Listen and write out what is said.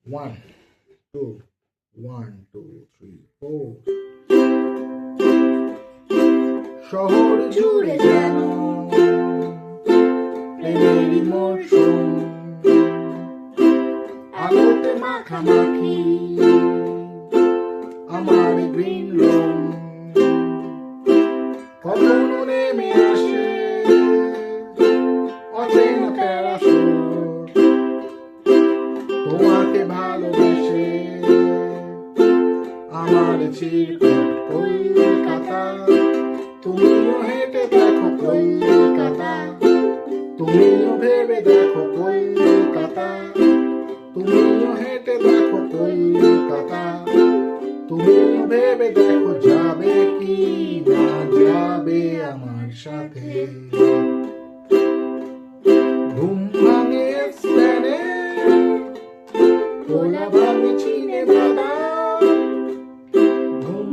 1 2 1 2 3 4 শহর জুড়ে যেন প্রেমেরই মরশুম, আলোতে মাখামাখি আমার গ্রিন রুম, কখনো নেমে আসে অচেনা প্যারাশুট, তোমাকে ভালোবেসে আমার চিরকুট কলকাতা, তুমিও হেঁটে দেখো কলকাতা, তুমিও ভেবে দেখো কলকাতা, তুমিও হেঁটে দেখো কলকাতা, তুমিও ভেবে দেখো যাবে কি না যাবে আমার সাথে। ঘুম ভাঙে স্প্যানে, খোলা ভাঙে চিনে বাদাম, ঘুম